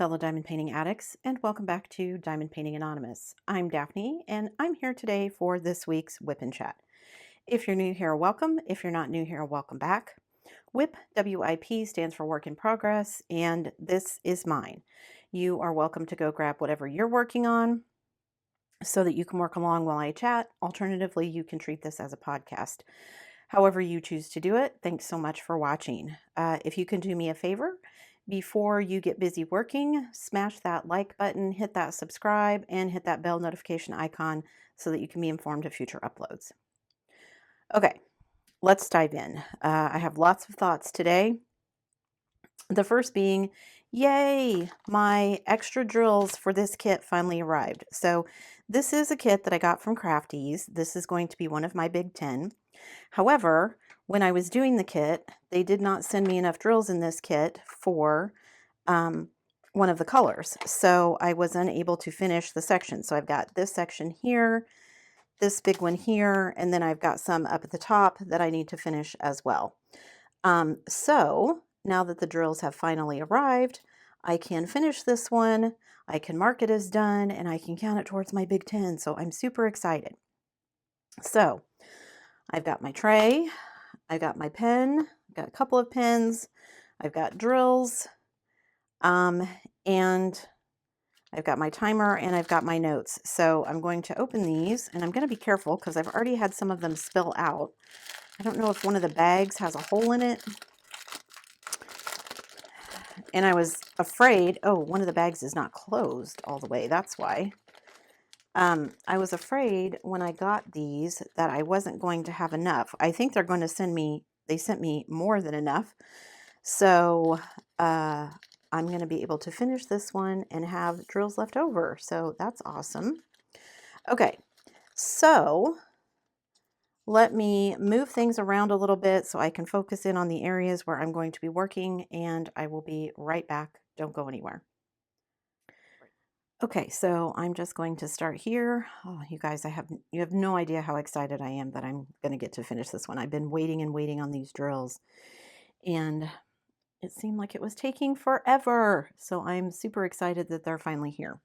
fellow diamond painting addicts, and welcome back to Diamond Painting Anonymous. I'm Daphne, and I'm here today for this week's WIP and Chat. If you're new here, welcome. If you're not new here, welcome back. WIP, W-I-P, stands for Work in Progress, and this is mine. You are welcome to go grab whatever you're working on so that you can work along while I chat. Alternatively, you can treat this as a podcast. However you choose to do it, thanks so much for watching. If you can do me a favor, before you get busy working, smash that like button, hit that subscribe, and hit that bell notification icon so that you can be informed of future uploads. Okay, let's dive in. I have lots of thoughts today. The first being, yay, my extra drills for this kit finally arrived. So this is a kit that I got from Crafties. This is going to be one of my big 10. However, when I was doing the kit, they did not send me enough drills in this kit for one of the colors. So I was unable to finish the section. So I've got this section here, this big one here, and then I've got some up at the top that I need to finish as well. So now that the drills have finally arrived, I can finish this one, I can mark it as done, and I can count it towards my big 10. So I'm super excited. So I've got my tray, I got my pen, I've got a couple of pens, I've got drills, and I've got my timer, and I've got my notes. So I'm going to open these, and I'm going to be careful because I've already had some of them spill out. I don't know if one of the bags has a hole in it. And I was afraid, oh, one of the bags is not closed all the way. That's why. I was afraid when I got these that I wasn't going to have enough. I think they're going to send me, they sent me more than enough. So I'm going to be able to finish this one and have drills left over. So that's awesome. Okay, so let me move things around a little bit so I can focus in on the areas where I'm going to be working, and I will be right back. Don't go anywhere. Okay, so I'm just going to start here. Oh, you guys, you have no idea how excited I am that I'm going to get to finish this one. I've been waiting and waiting on these drills, and it seemed like it was taking forever. So I'm super excited that they're finally here.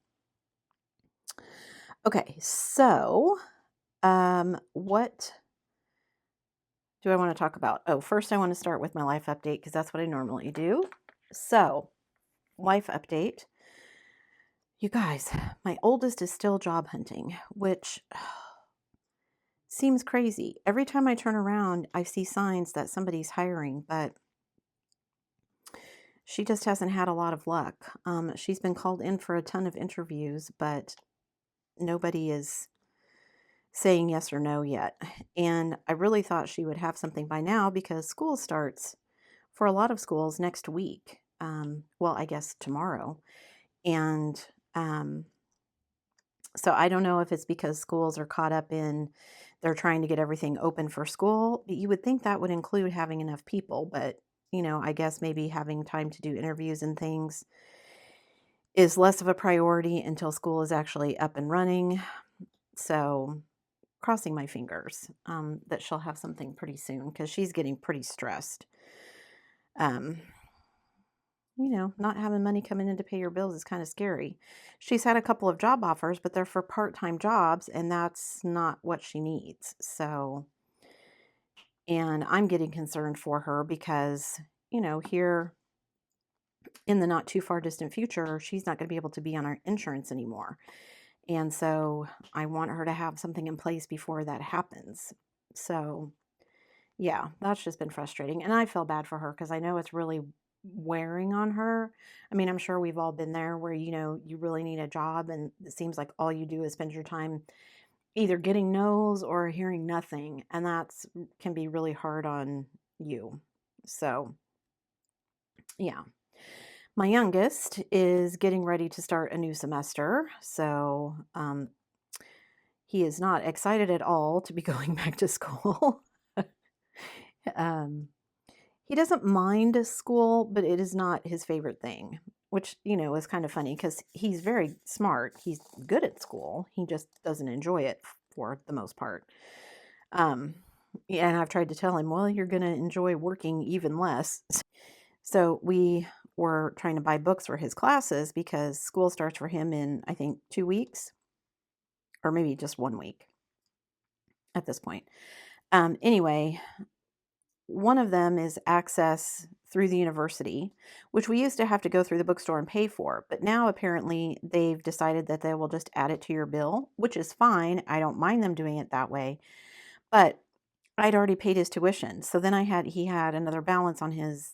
Okay, so what do I want to talk about? Oh, first I want to start with my life update because that's what I normally do. So, life update. You guys, my oldest is still job hunting, which seems crazy. Every time I turn around, I see signs that somebody's hiring, but she just hasn't had a lot of luck. She's been called in for a ton of interviews, but nobody is saying yes or no yet. And I really thought she would have something by now because school starts for a lot of schools next week. Well, I guess tomorrow. And so I don't know if it's because schools are caught up in, they're trying to get everything open for school. You would think that would include having enough people, but you know, I guess maybe having time to do interviews and things is less of a priority until school is actually up and running. So crossing my fingers that she'll have something pretty soon because she's getting pretty stressed. You know, not having money coming in to pay your bills is kind of scary. She's had a couple of job offers, but they're for part-time jobs, and that's not what she needs. So, and I'm getting concerned for her because, you know, here in the not too far distant future, she's not going to be able to be on our insurance anymore. And so I want her to have something in place before that happens. So, yeah, that's just been frustrating. And I feel bad for her because I know it's really wearing on her. I mean, I'm sure we've all been there where, you know, you really need a job and it seems like all you do is spend your time either getting no's or hearing nothing. And that's can be really hard on you. So, yeah. My youngest is getting ready to start a new semester. So, he is not excited at all to be going back to school. He doesn't mind school, but it is not his favorite thing, which, you know, is kind of funny because he's very smart. He's good at school. He just doesn't enjoy it for the most part. Yeah, and I've tried to tell him, well, you're going to enjoy working even less. So we we're trying to buy books for his classes because school starts for him in, I think, 2 weeks or maybe just 1 week at this point. Anyway, one of them is access through the university, which we used to have to go through the bookstore and pay for. But now apparently they've decided that they will just add it to your bill, which is fine. I don't mind them doing it that way. But I'd already paid his tuition. So then he had another balance on his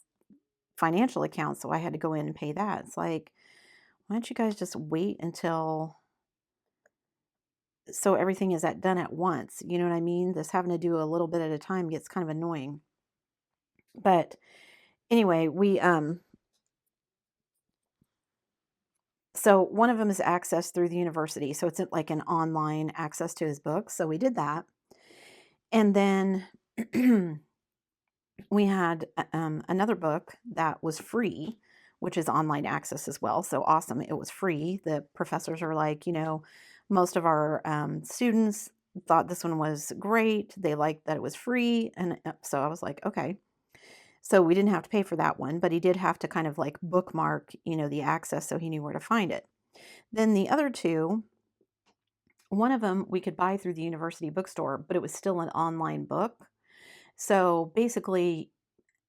financial account. So I had to go in and pay that. It's like, why don't you guys just wait until so everything is done at once? You know what I mean? This having to do a little bit at a time gets kind of annoying. But anyway, so one of them is access through the university. So it's like an online access to his books. So we did that. And then we had another book that was free, which is online access as well. So awesome. It was free. The professors are like, most of our students thought this one was great. They liked that it was free. And so I was like, okay. So we didn't have to pay for that one, but he did have to kind of like bookmark, the access so he knew where to find it. Then the other two, one of them we could buy through the university bookstore, but it was still an online book. So basically,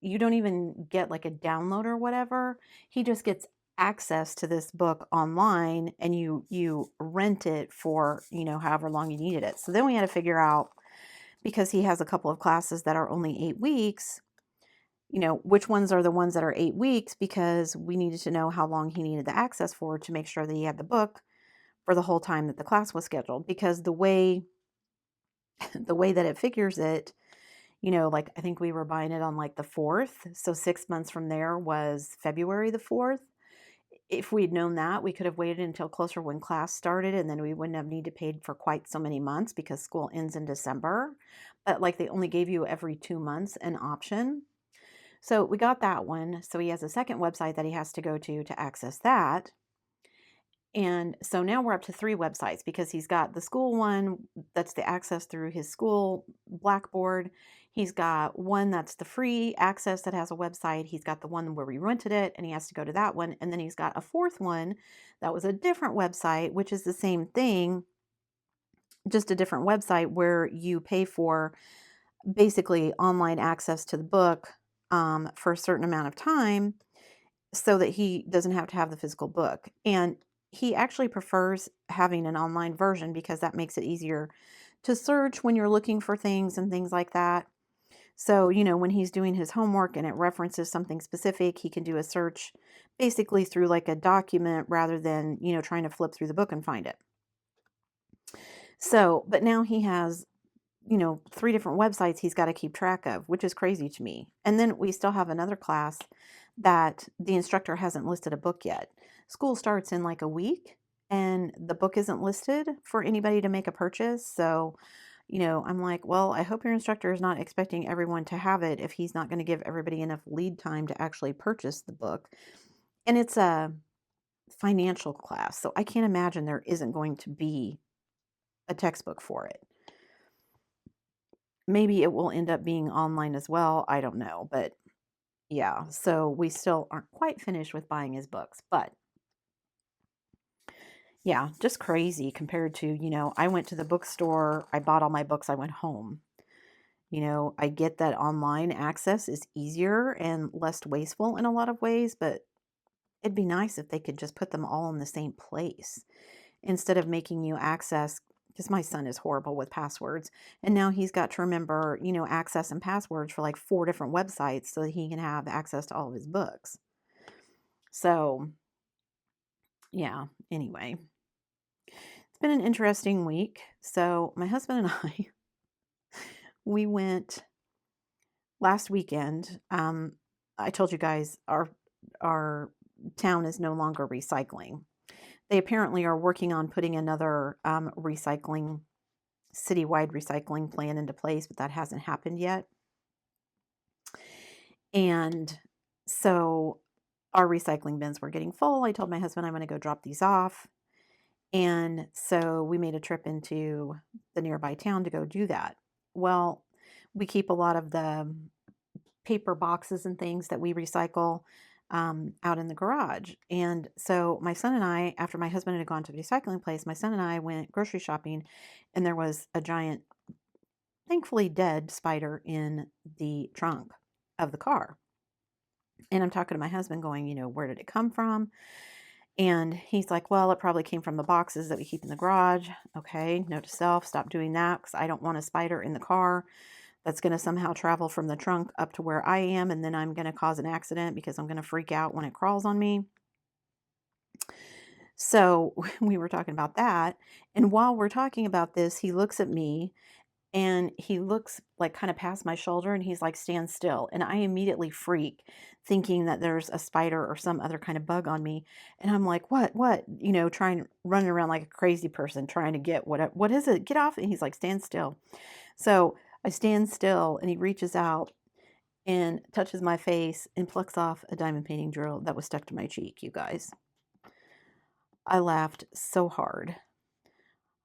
you don't even get like a download or whatever. He just gets access to this book online and you rent it for, however long you needed it. So then we had to figure out, because he has a couple of classes that are only 8 weeks, which ones are the ones that are 8 weeks, because we needed to know how long he needed the access for to make sure that he had the book for the whole time that the class was scheduled. Because the way that it figures it, like I think we were buying it on like the 4th. So 6 months from there was February the 4th. If we'd known that, we could have waited until closer when class started, and then we wouldn't have needed to pay for quite so many months because school ends in December. But like they only gave you every 2 months an option. So we got that one. So he has a second website that he has to go to access that. And so now we're up to 3 websites, because he's got the school one that's the access through his school Blackboard. He's got one that's the free access that has a website. He's got the one where we rented it and he has to go to that one. And then he's got a 4th one that was a different website, which is the same thing, just a different website where you pay for basically online access to the book for a certain amount of time so that he doesn't have to have the physical book. And he actually prefers having an online version because that makes it easier to search when you're looking for things and things like that. So, when he's doing his homework and it references something specific, he can do a search basically through like a document rather than, trying to flip through the book and find it. So, but now he has 3 different websites he's got to keep track of, which is crazy to me. And then we still have another class that the instructor hasn't listed a book yet. School starts in like a week and the book isn't listed for anybody to make a purchase. So, I'm like, well, I hope your instructor is not expecting everyone to have it if he's not going to give everybody enough lead time to actually purchase the book. And it's a financial class, so I can't imagine there isn't going to be a textbook for it. Maybe it will end up being online as well. I don't know. But yeah, so we still aren't quite finished with buying his books. But yeah, just crazy compared to, I went to the bookstore, I bought all my books, I went home. I get that online access is easier and less wasteful in a lot of ways, but it'd be nice if they could just put them all in the same place instead of making you access, because my son is horrible with passwords. And now he's got to remember, access and passwords for like 4 different websites so that he can have access to all of his books. So, yeah, anyway, it's been an interesting week. So my husband and I, we went last weekend. I told you guys our town is no longer recycling. They apparently are working on putting another citywide recycling plan into place, but that hasn't happened yet. And so our recycling bins were getting full. I told my husband I'm going to go drop these off. And so we made a trip into the nearby town to go do that. Well, we keep a lot of the paper boxes and things that we recycle out in the garage. And so my son and I, after my husband had gone to the recycling place, my son and I went grocery shopping, and there was a giant, thankfully dead spider in the trunk of the car. And I'm talking to my husband going, where did it come from? And he's like, well, it probably came from the boxes that we keep in the garage. Okay, note to self, stop doing that, because I don't want a spider in the car that's going to somehow travel from the trunk up to where I am, and then I'm going to cause an accident because I'm going to freak out when it crawls on me. So we were talking about that. And while we're talking about this, he looks at me, and he looks like kind of past my shoulder, and he's like, stand still. And I immediately freak, thinking that there's a spider or some other kind of bug on me. And I'm like, what, trying, running around like a crazy person, trying to get what is it? Get off. And he's like, stand still. So I stand still, and he reaches out and touches my face and plucks off a diamond painting drill that was stuck to my cheek, you guys. I laughed so hard.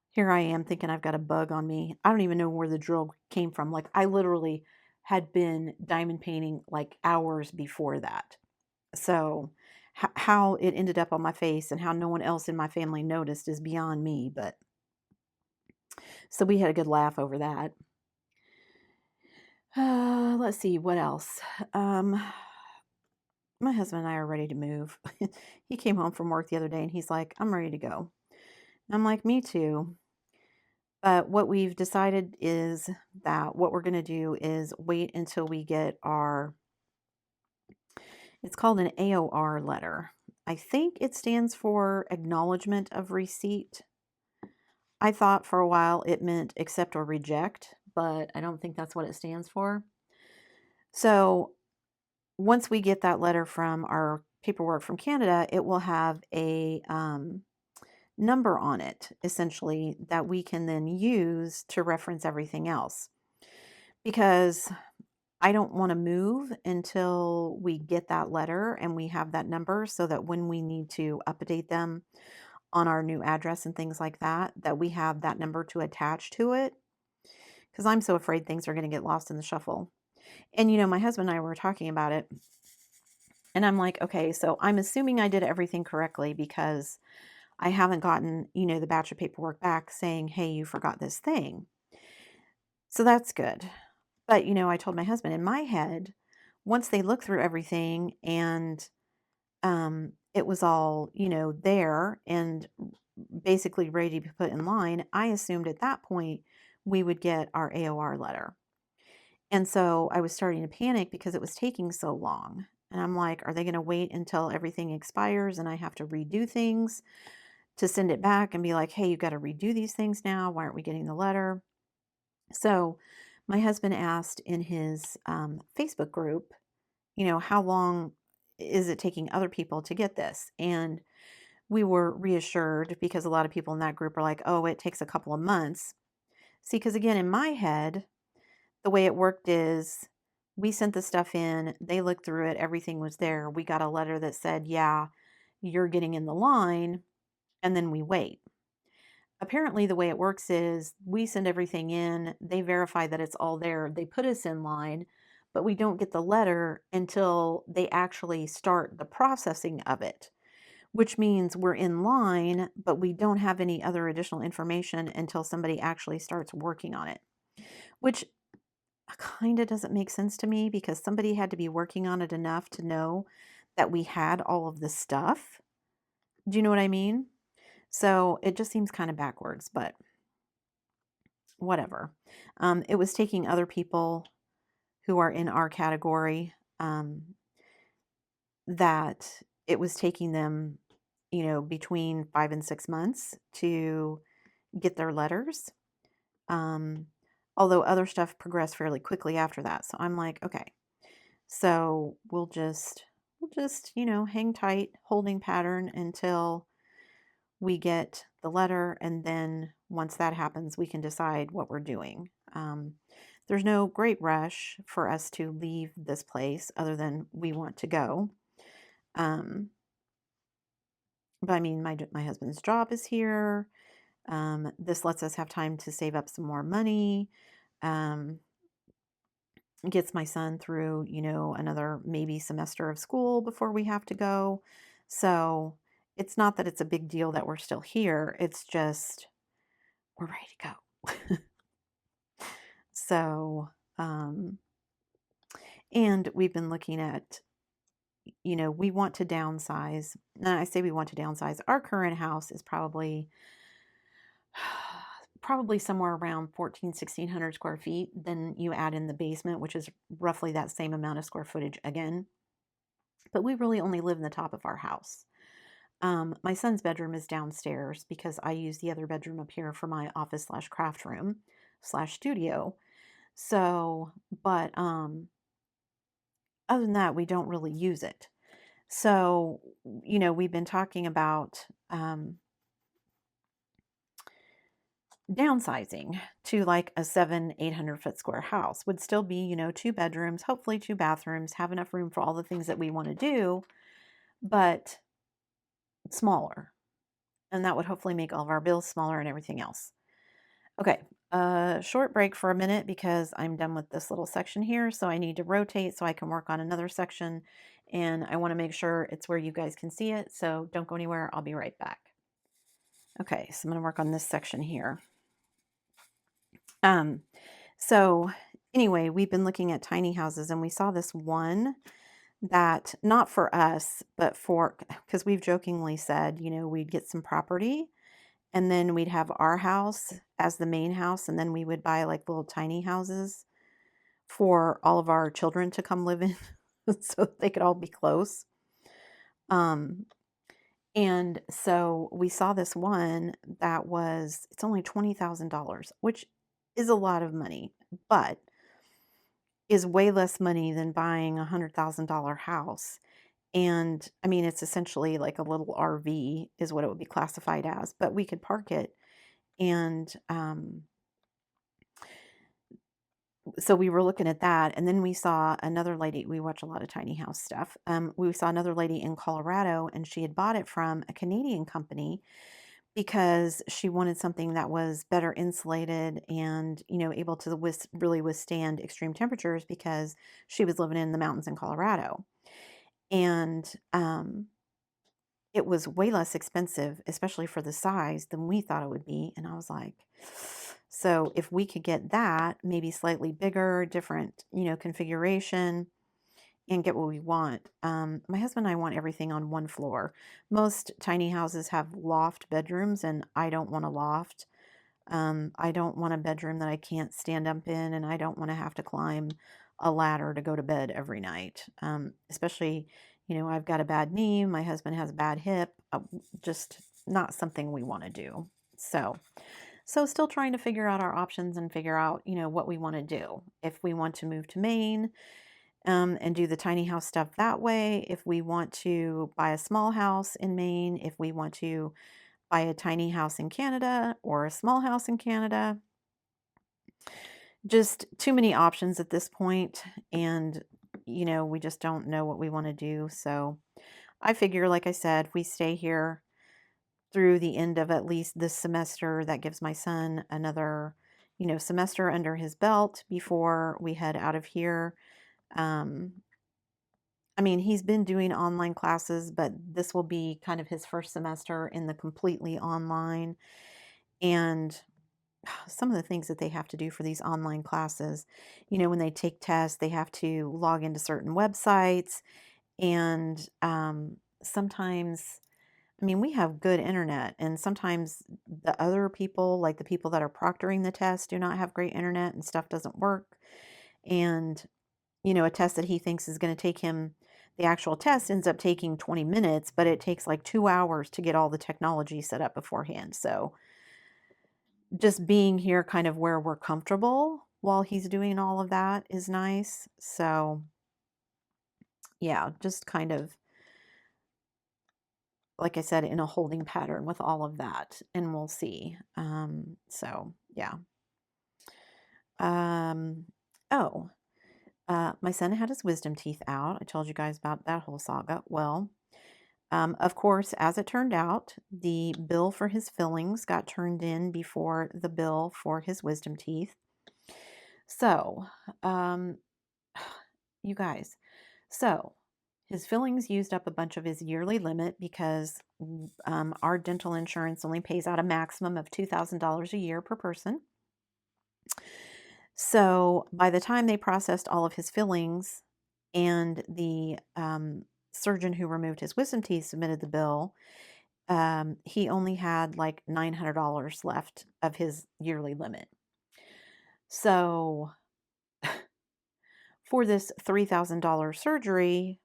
Here I am thinking I've got a bug on me. I don't even know where the drill came from. Like, I literally had been diamond painting like hours before that. So how it ended up on my face and how no one else in my family noticed is beyond me. But so we had a good laugh over that. Let's see, what else? My husband and I are ready to move. He came home from work the other day, and he's like, I'm ready to go. And I'm like, me too. But what we've decided is that what we're going to do is wait until we get it's called an AOR letter. I think it stands for Acknowledgement of Receipt. I thought for a while it meant accept or reject, but I don't think that's what it stands for. So once we get that letter from our paperwork from Canada, it will have a number on it, essentially, that we can then use to reference everything else. Because I don't want to move until we get that letter and we have that number, so that when we need to update them on our new address and things like that, that we have that number to attach to it. Because I'm so afraid things are going to get lost in the shuffle. And, my husband and I were talking about it. And I'm like, okay, so I'm assuming I did everything correctly, because I haven't gotten, the batch of paperwork back saying, hey, you forgot this thing. So that's good. But, I told my husband, in my head, once they look through everything and it was all, there and basically ready to be put in line, I assumed at that point we would get our AOR letter. And so I was starting to panic because it was taking so long. And I'm like, are they going to wait until everything expires and I have to redo things to send it back and be like, hey, you got to redo these things now? Why aren't we getting the letter? So my husband asked in his Facebook group, how long is it taking other people to get this? And we were reassured, because a lot of people in that group are like, oh, it takes a couple of months. See, because again, in my head, the way it worked is we sent the stuff in, they looked through it, everything was there. We got a letter that said, yeah, you're getting in the line, and then we wait. Apparently, the way it works is we send everything in, they verify that it's all there, they put us in line, but we don't get the letter until they actually start the processing of it, which means we're in line, but we don't have any other additional information until somebody actually starts working on it, which kind of doesn't make sense to me, because somebody had to be working on it enough to know that we had all of the stuff. Do you know what I mean? So it just seems kind of backwards, but whatever. It was taking other people who are in our category, that it was taking them, between 5 and 6 months to get their letters. Although other stuff progressed fairly quickly after that. So I'm like, okay, so we'll just, hang tight, holding pattern until we get the letter, and then once that happens, we can decide what we're doing. There's no great rush for us to leave this place, other than we want to go. But I mean, my husband's job is here. This lets us have time to save up some more money. Um, gets my son through, another maybe semester of school before we have to go. So it's not that it's a big deal that we're still here. It's just we're ready to go. So, um, and we've been looking at, we want to downsize. And I say we want to downsize. Our current house is probably somewhere around 1600 square feet. Then you add in the basement, which is roughly that same amount of square footage again. But we really only live in the top of our house. My son's bedroom is downstairs because I use the other bedroom up here for my office slash craft room slash studio. So, but other than that, we don't really use it. So, we've been talking about downsizing to like a 800 foot square house. Would still be, 2 bedrooms, hopefully 2 bathrooms, have enough room for all the things that we want to do, but smaller. And that would hopefully make all of our bills smaller and everything else. Okay, short break for a minute because I'm done with this little section here. So I need to rotate so I can work on another section. And I want to make sure it's where you guys can see it. So don't go anywhere. I'll be right back. Okay, so I'm going to work on this section here. So anyway, we've been looking at tiny houses and we saw this one that not for us, but because we've jokingly said, we'd get some property and then we'd have our house as the main house. And then we would buy like little tiny houses for all of our children to come live in so they could all be close. And so we saw this one that it's only $20,000, which is a lot of money, but is way less money than buying a $100,000 house. And I mean, it's essentially like a little RV is what it would be classified as, but we could park it. And so we were looking at that. And then we saw another lady. We watch a lot of tiny house stuff. We saw another lady in Colorado, and she had bought it from a Canadian company because she wanted something that was better insulated and, able to really withstand extreme temperatures because she was living in the mountains in Colorado. And it was way less expensive, especially for the size, than we thought it would be. And I was like, so if we could get that, maybe slightly bigger, different, configuration, and get what we want. My husband and I want everything on one floor. Most tiny houses have loft bedrooms, and I don't want a loft. I don't want a bedroom that I can't stand up in, and I don't want to have to climb a ladder to go to bed every night. Especially, I've got a bad knee, my husband has a bad hip, just not something we want to do. So still trying to figure out our options and figure out, what we want to do. If we want to move to Maine, and do the tiny house stuff that way, if we want to buy a small house in Maine, if we want to buy a tiny house in Canada or a small house in Canada. Just too many options at this point, and we just don't know what we want to do. So I figure, like I said, we stay here through the end of at least this semester. That gives my son another, semester under his belt before we head out of here. I mean, he's been doing online classes, but this will be kind of his first semester in the completely online. And some of the things that they have to do for these online classes, when they take tests, they have to log into certain websites. And sometimes, I mean, we have good internet, and sometimes the other people, like the people that are proctoring the test, do not have great internet and stuff doesn't work. And, a test that he thinks is going to take him, the actual test ends up taking 20 minutes, but it takes like 2 hours to get all the technology set up beforehand. So just being here kind of where we're comfortable while he's doing all of that is nice. So yeah, just kind of, like I said, in a holding pattern with all of that, and we'll see. So yeah. Oh, my son had his wisdom teeth out. I told you guys about that whole saga. Well, of course, as it turned out, the bill for his fillings got turned in before the bill for his wisdom teeth. So, you guys. So his fillings used up a bunch of his yearly limit because our dental insurance only pays out a maximum of $2,000 a year per person. So by the time they processed all of his fillings and the surgeon who removed his wisdom teeth submitted the bill, he only had like $900 left of his yearly limit. So for this $3,000 surgery,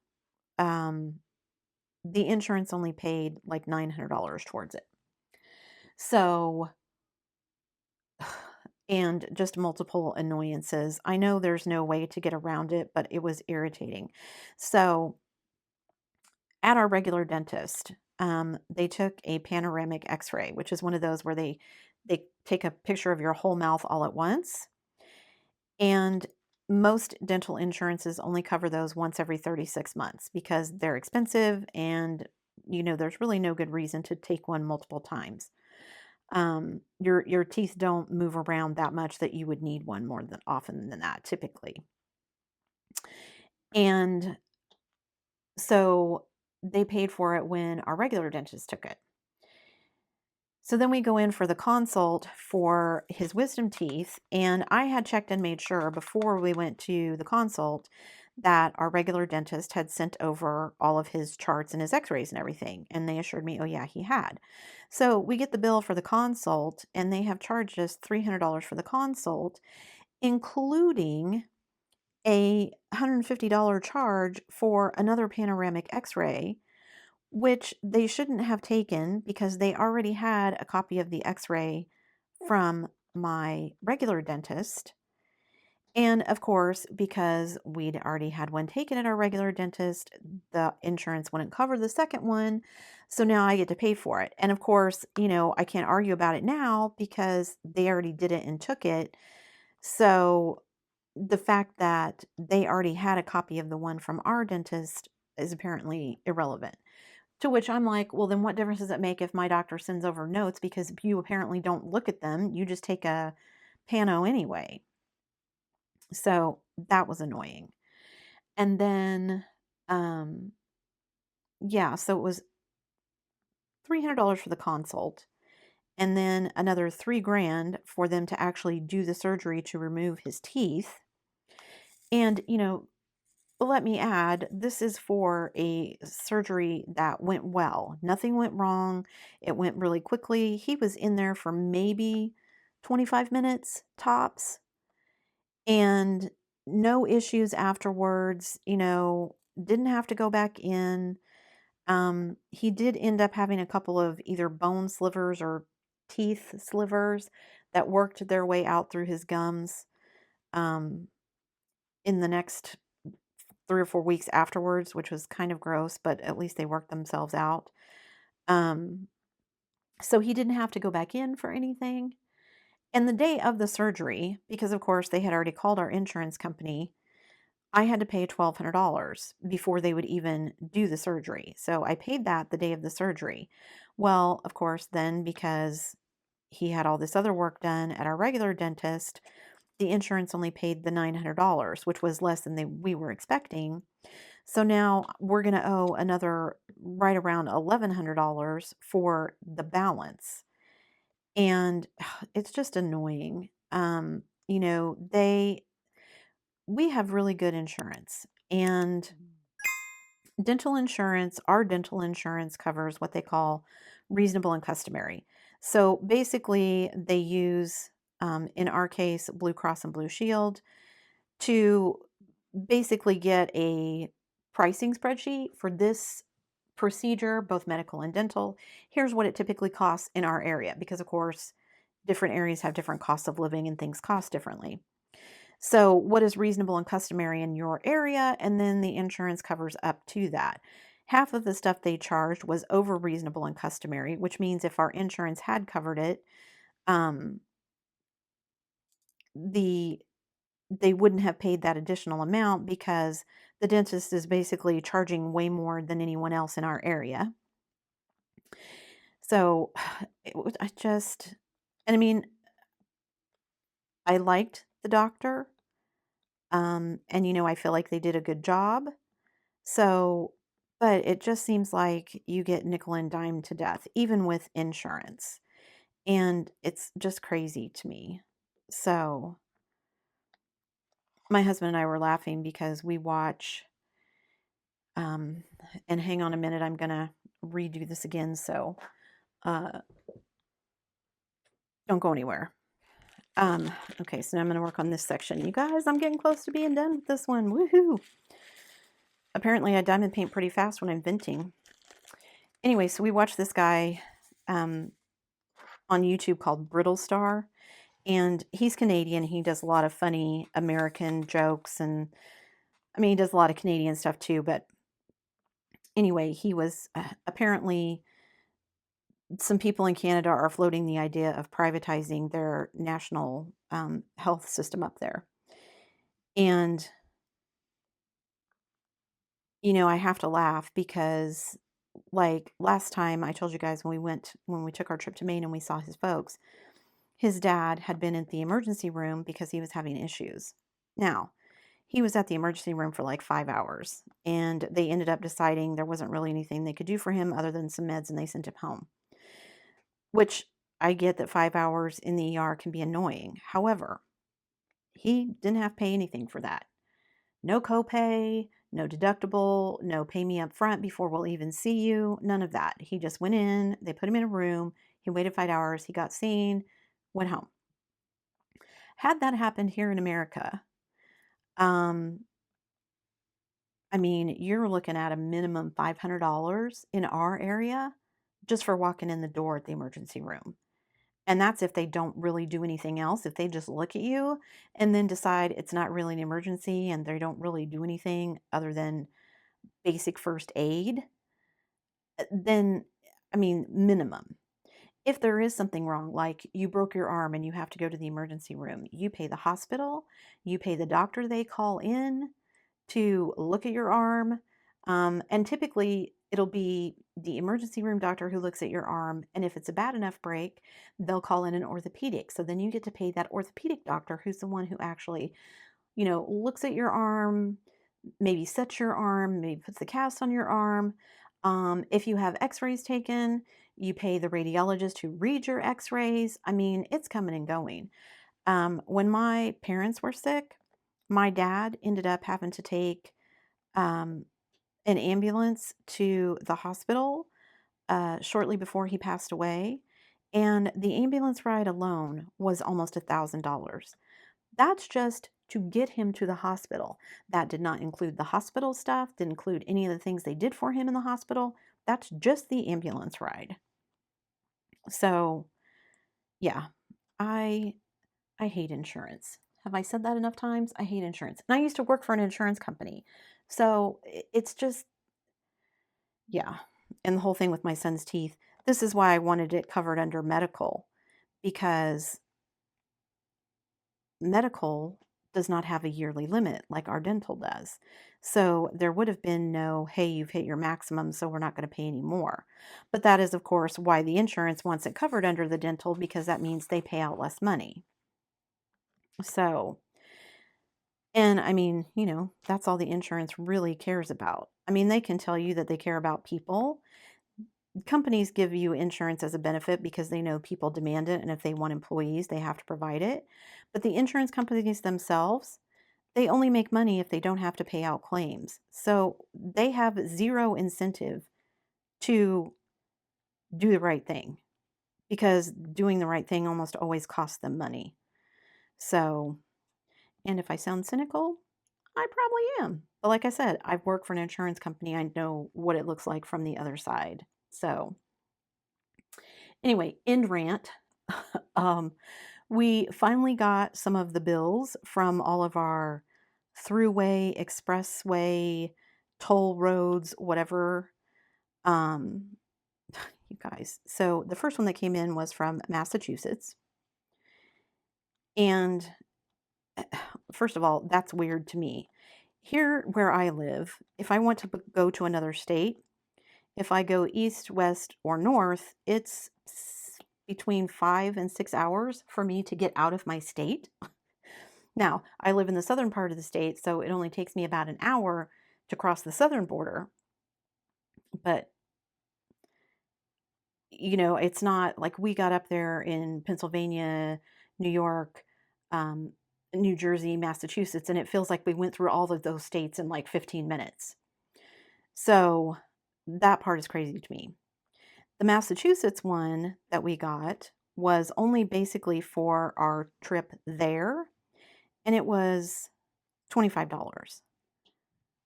um, the insurance only paid like $900 towards it. So, and just multiple annoyances. I know there's no way to get around it, but it was irritating. So, at our regular dentist, they took a panoramic x-ray, which is one of those where they take a picture of your whole mouth all at once. And most dental insurances only cover those once every 36 months because they're expensive and there's really no good reason to take one multiple times. Your teeth don't move around that much that you would need one more than often than that typically. And so they paid for it when our regular dentist took it. So then we go in for the consult for his wisdom teeth, and I had checked and made sure before we went to the consult that our regular dentist had sent over all of his charts and his x-rays and everything, and they assured me, oh yeah, he had. So we get the bill for the consult, and they have charged us $300 for the consult, including a $150 charge for another panoramic x-ray, which they shouldn't have taken because they already had a copy of the x-ray from my regular dentist. And of course, because we'd already had one taken at our regular dentist, the insurance wouldn't cover the second one. So now I get to pay for it. And of course, I can't argue about it now because they already did it and took it. So the fact that they already had a copy of the one from our dentist is apparently irrelevant. To which I'm like, well, then what difference does it make if my doctor sends over notes? Because you apparently don't look at them. You just take a pano anyway. So that was annoying. And then, um, yeah, so it was $300 for the consult and then another 3 grand for them to actually do the surgery to remove his teeth. And, let me add, this is for a surgery that went well. Nothing went wrong. It went really quickly. He was in there for maybe 25 minutes tops and no issues afterwards, didn't have to go back in. He did end up having a couple of either bone slivers or teeth slivers that worked their way out through his gums um, in the next 3 or 4 weeks afterwards, which was kind of gross, but at least they worked themselves out. Um, so he didn't have to go back in for anything. And the day of the surgery, because of course they had already called our insurance company, I had to pay $1,200 before they would even do the surgery. So I paid that the day of the surgery. Well, of course, then because he had all this other work done at our regular dentist, the insurance only paid the $900, which was less than we were expecting. So now we're going to owe another right around $1,100 for the balance. And it's just annoying. We have really good insurance and our dental insurance covers what they call reasonable and customary. So basically they use, in our case, Blue Cross and Blue Shield to basically get a pricing spreadsheet for this procedure, both medical and dental. Here's what it typically costs in our area because, of course, different areas have different costs of living and things cost differently. So, what is reasonable and customary in your area? And then the insurance covers up to that. Half of the stuff they charged was over reasonable and customary, which means if our insurance had covered it, um, the they wouldn't have paid that additional amount because the dentist is basically charging way more than anyone else in our area. So and I mean, I liked the doctor. And, I feel like they did a good job. So, but it just seems like you get nickel and dime to death, even with insurance. And it's just crazy to me. So, my husband and I were laughing because we watch, um, and hang on a minute, I'm going to redo this again. So, uh, don't go anywhere. Okay, so now I'm going to work on this section. You guys, I'm getting close to being done with this one. Woohoo! Apparently, I diamond paint pretty fast when I'm venting. Anyway, so we watched this guy on YouTube called Brittle Star, and he's Canadian. He does a lot of funny American jokes, and I mean, he does a lot of Canadian stuff too. But anyway, he was apparently some people in Canada are floating the idea of privatizing their national health system up there. And, I have to laugh because, like, last time I told you guys when we took our trip to Maine and we saw his folks, his dad had been in the emergency room because he was having issues. Now, he was at the emergency room for like 5 hours, and they ended up deciding there wasn't really anything they could do for him other than some meds, and they sent him home. Which I get that 5 hours in the ER can be annoying. However, he didn't have to pay anything for that. No copay, no deductible, no pay me up front before we'll even see you, none of that. He just went in, they put him in a room, he waited 5 hours, he got seen, went home. Had that happened here in America, I mean, you're looking at a minimum $500 in our area just for walking in the door at the emergency room. And that's if they don't really do anything else. If they just look at you and then decide it's not really an emergency and they don't really do anything other than basic first aid, then, I mean, minimum. If there is something wrong, like you broke your arm and you have to go to the emergency room, you pay the hospital, you pay the doctor they call in to look at your arm. And typically, it'll be the emergency room doctor who looks at your arm. And if it's a bad enough break, they'll call in an orthopedic. So then you get to pay that orthopedic doctor who's the one who actually, looks at your arm, maybe sets your arm, maybe puts the cast on your arm. If you have x rays taken, you pay the radiologist who reads your x rays. I mean, it's coming and going. When my parents were sick, my dad ended up having to take um, an ambulance to the hospital shortly before he passed away. And the ambulance ride alone was almost $1,000. That's just to get him to the hospital. That did not include the hospital stuff, didn't include any of the things they did for him in the hospital. That's just the ambulance ride. So, yeah, I I hate insurance. Have I said that enough times? I hate insurance. And I used to work for an insurance company. So it's just, yeah. And the whole thing with my son's teeth, this is why I wanted it covered under medical, because medical does not have a yearly limit like our dental does. So there would have been no, hey, you've hit your maximum, so we're not going to pay any more. But that is, of course, why the insurance wants it covered under the dental, because that means they pay out less money. So, and I mean, that's all the insurance really cares about. I mean, they can tell you that they care about people. Companies give you insurance as a benefit because they know people demand it, and if they want employees, they have to provide it. But the insurance companies themselves, they only make money if they don't have to pay out claims. So they have zero incentive to do the right thing, because doing the right thing almost always costs them money. So, and if I sound cynical, I probably am. But like I said, I've worked for an insurance company. I know what it looks like from the other side. So, anyway, end rant. um, we finally got some of the bills from all of our throughway, expressway, toll roads, whatever. Um, you guys. So the first one that came in was from Massachusetts. And first of all, that's weird to me. Here where I live, if I want to go to another state, if I go east, west, or north, it's between 5 and 6 hours for me to get out of my state. Now, I live in the southern part of the state, so it only takes me about an hour to cross the southern border, but it's not like we got up there in Pennsylvania, New York, um, New Jersey, Massachusetts, and it feels like we went through all of those states in like 15 minutes. So that part is crazy to me. The Massachusetts one that we got was only basically for our trip there, and it was $25,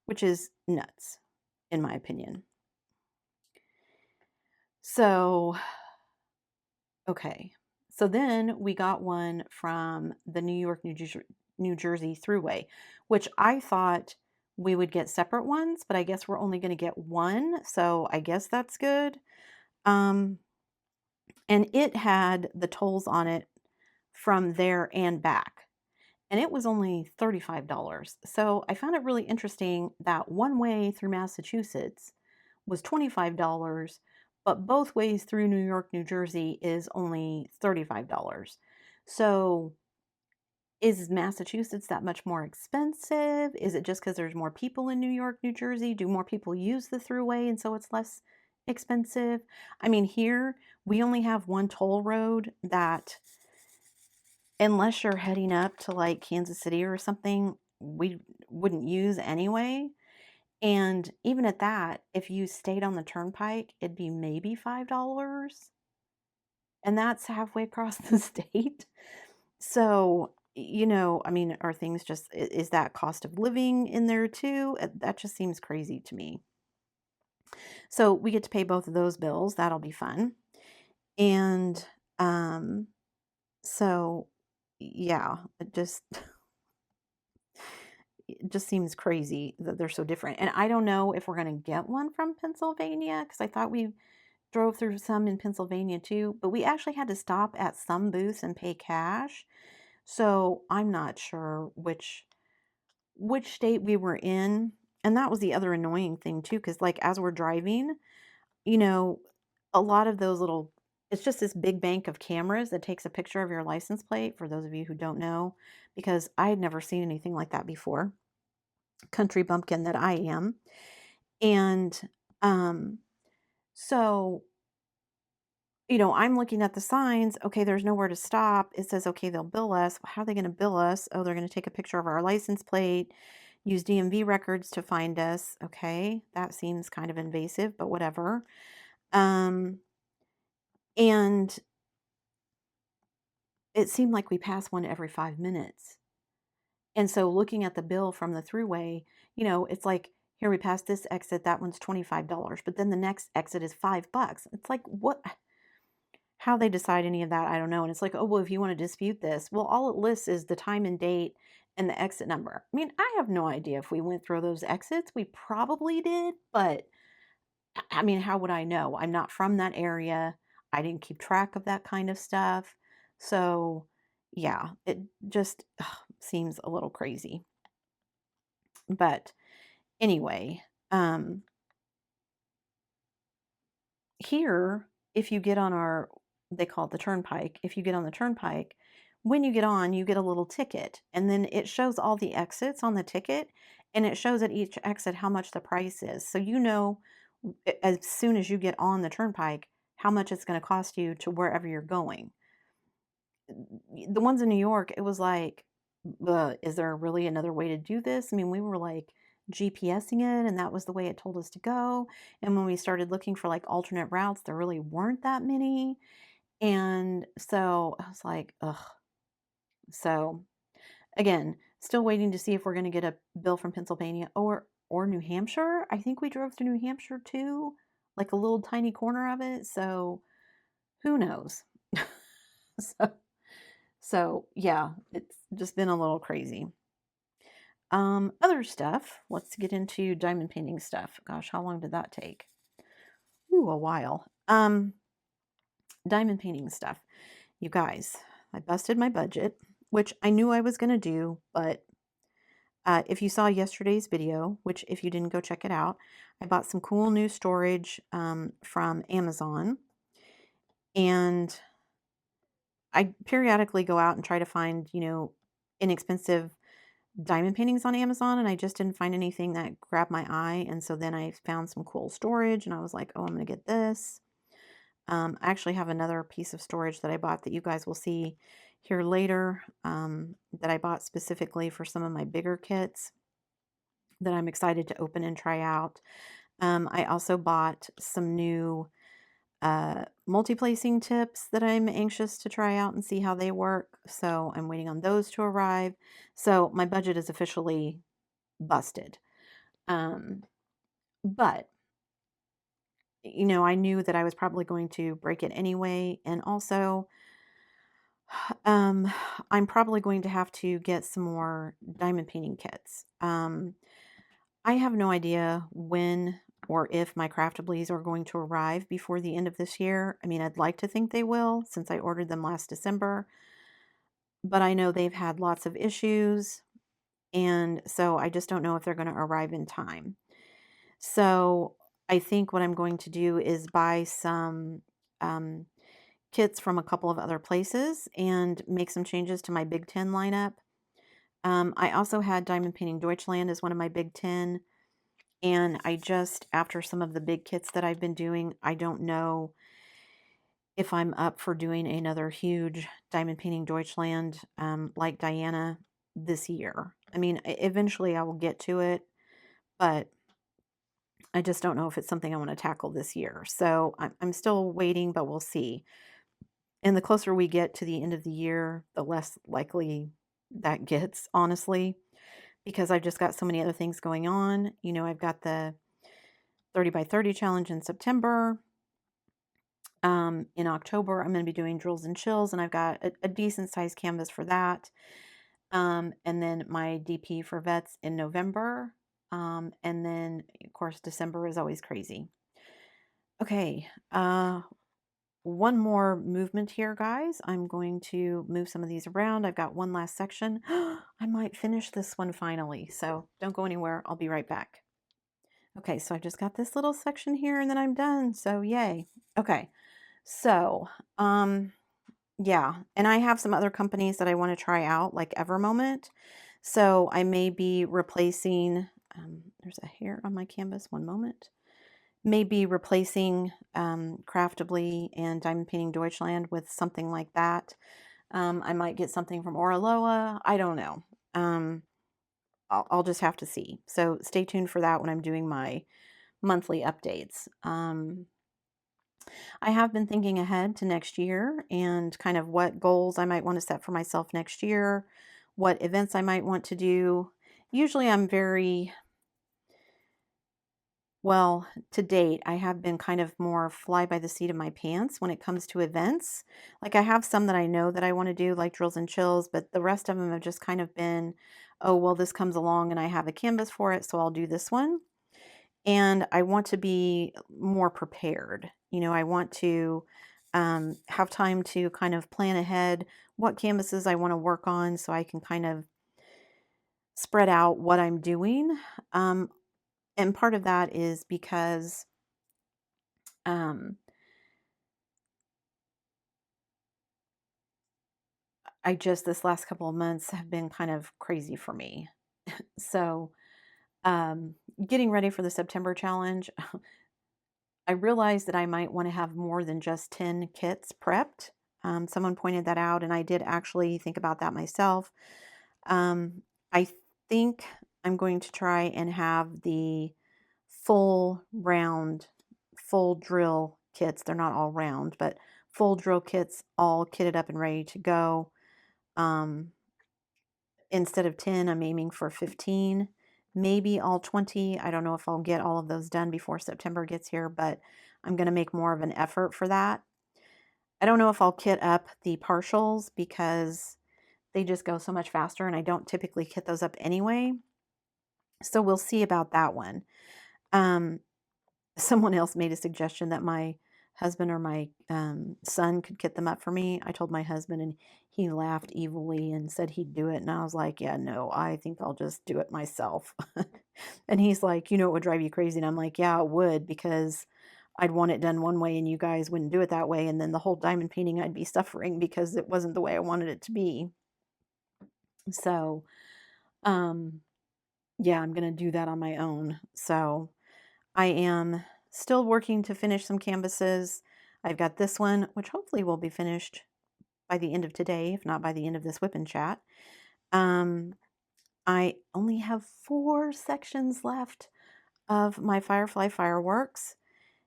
which is nuts, in my opinion. So, okay. So then we got one from the New York, New Jersey Thruway, which I thought we would get separate ones, but I guess we're only going to get one. So I guess that's good. Um, and it had the tolls on it from there and back. And it was only $35. So I found it really interesting that one way through Massachusetts was $25, but both ways through New York, New Jersey is only $35. So is Massachusetts that much more expensive? Is it just because there's more people in New York, New Jersey? Do more people use the thruway and so it's less expensive? I mean, here we only have one toll road that, unless you're heading up to like Kansas City or something, we wouldn't use anyway. And even at that, if you stayed on the turnpike, it'd be maybe $5. And that's halfway across the state. So, I mean, are things just, is that cost of living in there too? That just seems crazy to me. So we get to pay both of those bills. That'll be fun. And so, yeah, it just seems crazy that they're so different. And I don't know if we're going to get one from Pennsylvania because I thought we drove through some in Pennsylvania too, but we actually had to stop at some booths and pay cash. So I'm not sure which state we were in. And that was the other annoying thing too, because like as we're driving, you know, a lot of those little, it's just this big bank of cameras that takes a picture of your license plate, for those of you who don't know, because I had never seen anything like that before. Country bumpkin that I am. And um, so, I'm looking at the signs. Okay, there's nowhere to stop. It says, okay, they'll bill us. How are they going to bill us? Oh, they're going to take a picture of our license plate, use DMV records to find us. Okay, that seems kind of invasive, but whatever. Um, and it seemed like we pass one every 5 minutes. And so looking at the bill from the thruway, it's like, here we pass this exit, that one's $25, but then the next exit is $5. It's like, what? How they decide any of that, I don't know. And it's like, oh, well, if you want to dispute this, well, all it lists is the time and date and the exit number. I mean, I have no idea if we went through those exits. We probably did, but I mean, how would I know? I'm not from that area. I didn't keep track of that kind of stuff. So, yeah, it just seems a little crazy. But anyway, here, if you get on they call it the turnpike. If you get on the turnpike, when you get on, you get a little ticket, and then it shows all the exits on the ticket, and it shows at each exit how much the price is. So as soon as you get on the turnpike, how much it's going to cost you to wherever you're going. The ones in New York, it was like, is there really another way to do this? I mean, we were like GPSing it, and that was the way it told us to go. And when we started looking for like alternate routes, there really weren't that many. And so I was like, ugh. So again, still waiting to see if we're going to get a bill from Pennsylvania or New Hampshire. I think we drove to New Hampshire too, like a little tiny corner of it. So who knows? so So yeah, it's just been a little crazy. Other stuff. Let's get into diamond painting stuff. Gosh, how long did that take? Ooh, a while. Diamond painting stuff. You guys, I busted my budget, which I knew I was going to do, but if you saw yesterday's video, which if you didn't go check it out, I bought some cool new storage from Amazon, and I periodically go out and try to find, inexpensive diamond paintings on Amazon, and I just didn't find anything that grabbed my eye. And so then I found some cool storage, and I was like, oh, I'm going to get this. I actually have another piece of storage that I bought that you guys will see here later, that I bought specifically for some of my bigger kits that I'm excited to open and try out. I also bought some new multi-placing tips that I'm anxious to try out and see how they work. So I'm waiting on those to arrive. So my budget is officially busted. Um, but I knew that I was probably going to break it anyway. And also, um, I'm probably going to have to get some more diamond painting kits. I have no idea when or if my craftablies are going to arrive before the end of this year. I mean, I'd like to think they will since I ordered them last December, but I know they've had lots of issues, and so I just don't know if they're going to arrive in time. So I think what I'm going to do is buy some um, kits from a couple of other places and make some changes to my Big Ten lineup. I also had Diamond Painting Deutschland as one of my Big Ten. And after some of the big kits that I've been doing, I don't know if I'm up for doing another huge Diamond Painting Deutschland, like Diana, this year. I mean, eventually I will get to it, but I just don't know if it's something I want to tackle this year. So I'm still waiting, but we'll see. And the closer we get to the end of the year, the less likely that gets, honestly, because I've just got so many other things going on. I've got the 30 by 30 challenge in September. In October, I'm going to be doing drills and chills, and I've got a decent sized canvas for that. And then my DP for vets in November. And then, of course, December is always crazy. Okay, one more movement here, guys. I'm going to move some of these around. I've got one last section. I might finish this one finally, so don't go anywhere. I'll be right back. Okay, so I've just got this little section here, and then I'm done, so yay. Okay, so, yeah, and I have some other companies that I want to try out, like Evermoment. So I may be replacing, there's a hair on my canvas, one moment. Maybe replacing Craftably and Diamond Painting Deutschland with something like that. I might get something from Oraloa. I don't know. I'll just have to see. So stay tuned for that when I'm doing my monthly updates. I have been thinking ahead to next year and kind of what goals I might want to set for myself next year, what events I might want to do. Usually I'm well, to date, I have been kind of more fly by the seat of my pants when it comes to events. Like I have some that I know that I want to do, like drills and chills, but the rest of them have just kind of been, oh, well, this comes along and I have a canvas for it, so I'll do this one. And I want to be more prepared. I want to have time to kind of plan ahead what canvases I want to work on so I can kind of spread out what I'm doing. And part of that is because um, this last couple of months have been kind of crazy for me. So, getting ready for the September challenge, I realized that I might want to have more than just 10 kits prepped. Someone pointed that out, and I did actually think about that myself. I think I'm going to try and have the full round, full drill kits. They're not all round, but full drill kits all kitted up and ready to go. Instead of 10, I'm aiming for 15, maybe all 20. I don't know if I'll get all of those done before September gets here, but I'm going to make more of an effort for that. I don't know if I'll kit up the partials because they just go so much faster, and I don't typically kit those up anyway. So we'll see about that one. Someone else made a suggestion that my husband or my son could kit them up for me. I told my husband, and he laughed evilly and said he'd do it. And I was like, yeah, no, I think I'll just do it myself. And he's like, it would drive you crazy. And I'm like, yeah, it would, because I'd want it done one way and you guys wouldn't do it that way. And then the whole diamond painting, I'd be suffering because it wasn't the way I wanted it to be. So, um, yeah, I'm going to do that on my own. So I am still working to finish some canvases. I've got this one, which hopefully will be finished by the end of today, if not by the end of this whip and chat. Um, I only have 4 sections left of my Firefly fireworks.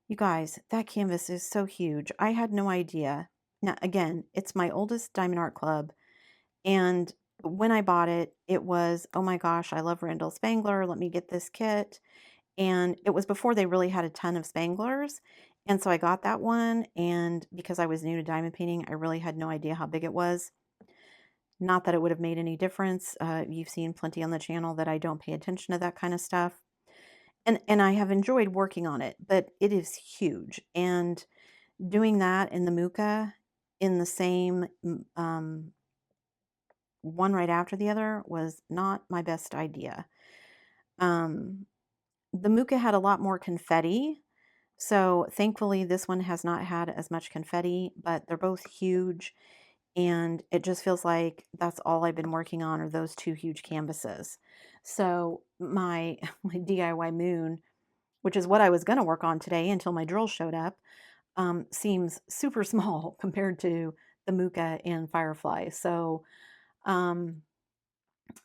You guys, that canvas is so huge. I had no idea. Now, again, it's my oldest Diamond Art Club, and when I bought it, it was, oh my gosh, I love Randall Spangler. Let me get this kit. And it was before they really had a ton of Spanglers. And so I got that one. And because I was new to diamond painting, I really had no idea how big it was. Not that it would have made any difference. You've seen plenty on the channel that I don't pay attention to that kind of stuff. And I have enjoyed working on it, but it is huge. And doing that in the Muka in the same one right after the other was not my best idea. Um, the Muka had a lot more confetti, so thankfully this one has not had as much confetti, but they're both huge, and it just feels like that's all I've been working on are those 2 huge canvases. So my my DIY moon, which is what I was going to work on today until my drill showed up, seems super small compared to the Muka and Firefly. So um,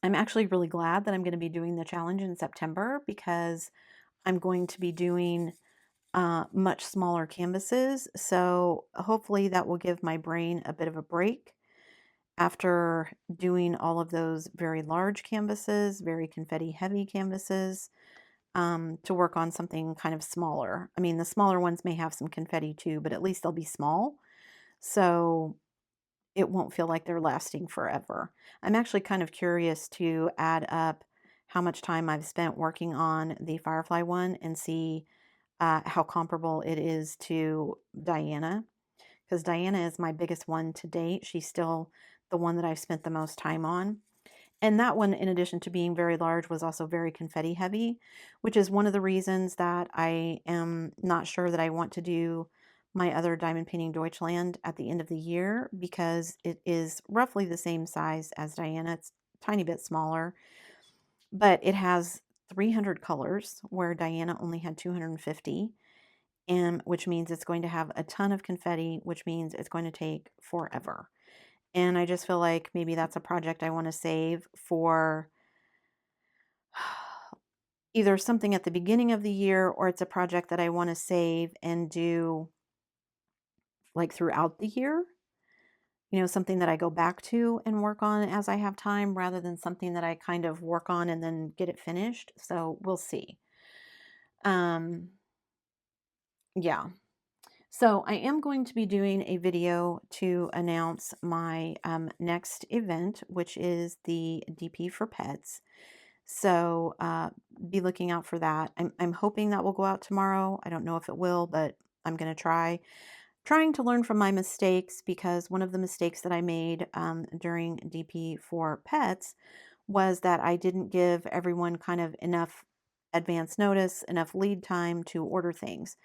I'm actually really glad that I'm going to be doing the challenge in September because I'm going to be doing much smaller canvases. So hopefully that will give my brain a bit of a break after doing all of those very large canvases, very confetti heavy canvases, to work on something kind of smaller. I mean, the smaller ones may have some confetti too, but at least they'll be small. So it won't feel like they're lasting forever. I'm actually kind of curious to add up how much time I've spent working on the Firefly one and see how comparable it is to Diana, because Diana is my biggest one to date. She's still the one that I've spent the most time on. And that one, in addition to being very large, was also very confetti heavy, which is one of the reasons that I am not sure that I want to do my other Diamond Painting Deutschland at the end of the year because it is roughly the same size as Diana. It's a tiny bit smaller, but it has 300 colors where Diana only had 250, and which means it's going to have a ton of confetti, which means it's going to take forever. And I just feel like maybe that's a project I want to save for either something at the beginning of the year, or it's a project that I want to save and do like throughout the year. You know, something that I go back to and work on as I have time rather than something that I kind of work on and then get it finished. So we'll see. Um, yeah. So I am going to be doing a video to announce my next event, which is the DP for Pets. So be looking out for that. I'm hoping that will go out tomorrow. I don't know if it will, but I'm going to try. Trying to learn from my mistakes because one of the mistakes that I made during DP for Pets was that I didn't give everyone kind of enough advance notice, enough lead time to order things.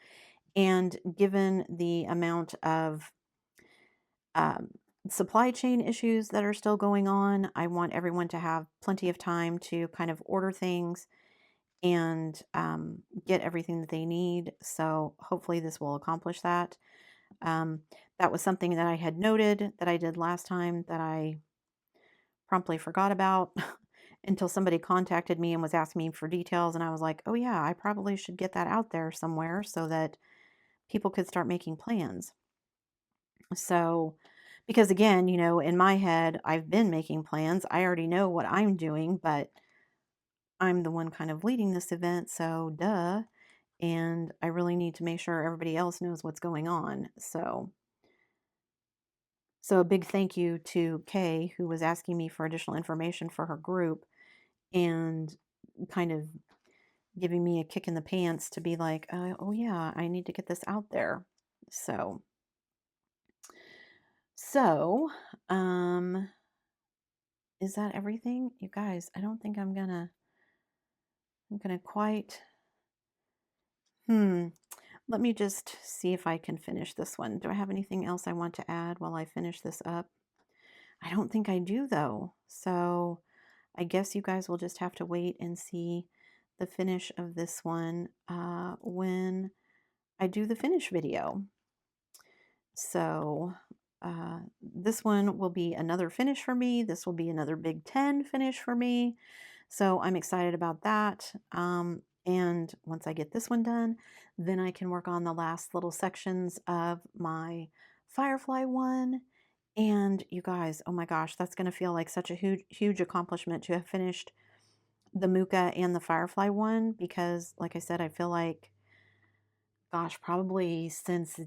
And given the amount of um, supply chain issues that are still going on, I want everyone to have plenty of time to kind of order things and get everything that they need. So hopefully this will accomplish that. Um, that was something that I had noted that I did last time that I promptly forgot about until somebody contacted me and was asking me for details. And I was like, oh, yeah, I probably should get that out there somewhere so that people could start making plans. So, because again, you know, in my head, I've been making plans. I already know what I'm doing, but I'm the one kind of leading this event. So, duh. And I really need to make sure everybody else knows what's going on. So a big thank you to Kay, who was asking me for additional information for her group and kind of giving me a kick in the pants to be like, oh yeah, I need to get this out there. So, so, um, is that everything? You guys, I don't think I'm gonna quite, let me just see if I can finish this one. Do I have anything else I want to add while I finish this up? I don't think I do though. So I guess you guys will just have to wait and see the finish of this one when I do the finish video. So this one will be another finish for me. This will be another Big 10 finish for me. So I'm excited about that. And once I get this one done, then I can work on the last little sections of my Firefly one. And you guys, oh my gosh, that's going to feel like such a huge, huge accomplishment to have finished the Muka and the Firefly one because, like I said, I feel like, gosh, probably since,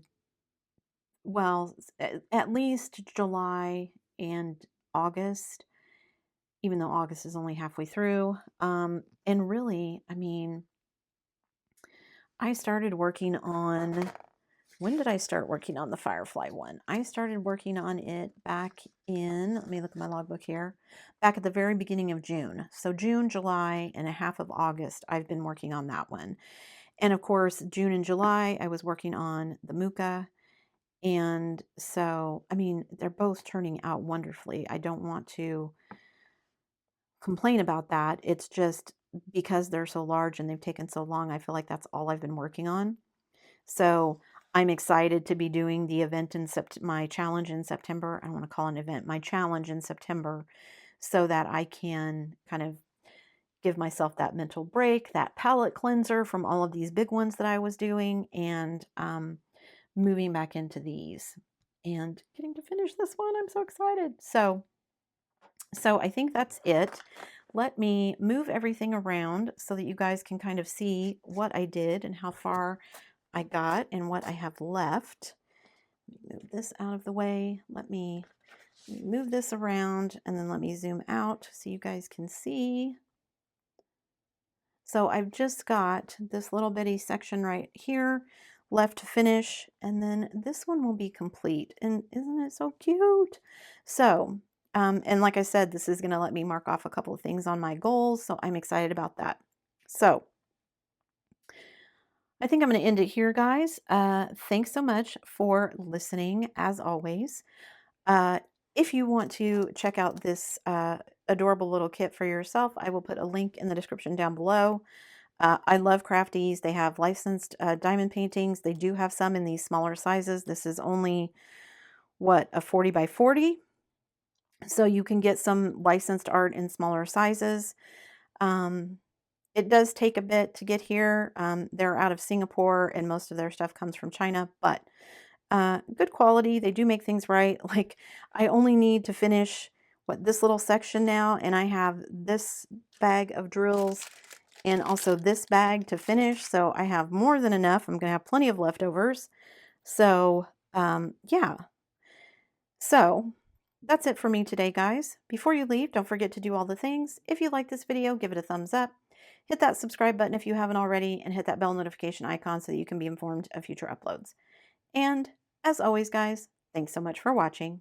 well, at least July and August, even though August is only halfway through. And really, I mean, I started working on, when did I start working on the Firefly one? I started working on it back in, let me look at my logbook here, back at the very beginning of June. So June, July, and a half of August, I've been working on that one. And of course, June and July, I was working on the Muka. And so, I mean, they're both turning out wonderfully. I don't want to complain about that. It's just because they're so large and they've taken so long, I feel like that's all I've been working on. So I'm excited to be doing the event in my challenge in September. I don't want to call it an event, my challenge in September, so that I can kind of give myself that mental break, that palette cleanser from all of these big ones that I was doing, and moving back into these and getting to finish this one. I'm so excited. So I think that's it. Let me move everything around so that you guys can kind of see what I did and how far I got and what I have left. Move this out of the way. Let me move this around and then let me zoom out so you guys can see. So I've just got this little bitty section right here left to finish, and then this one will be complete. And isn't it so cute? So, and like I said, this is going to let me mark off a couple of things on my goals, so I'm excited about that. So I think I'm going to end it here, guys. Thanks so much for listening, as always. Uh, if you want to check out this adorable little kit for yourself, I will put a link in the description down below. I love crafties. They have licensed diamond paintings. They do have some in these smaller sizes. This is only, what, a 40 by 40? So you can get some licensed art in smaller sizes. It does take a bit to get here. They're out of Singapore and most of their stuff comes from China, but good quality. They do make things right. Like, I only need to finish this little section now, and I have this bag of drills and also this bag to finish. So I have more than enough. I'm going to have plenty of leftovers. So yeah. So that's it for me today, guys. Before you leave, don't forget to do all the things. If you like this video, give it a thumbs up. Hit that subscribe button if you haven't already, and hit that bell notification icon so that you can be informed of future uploads. And as always, guys, thanks so much for watching.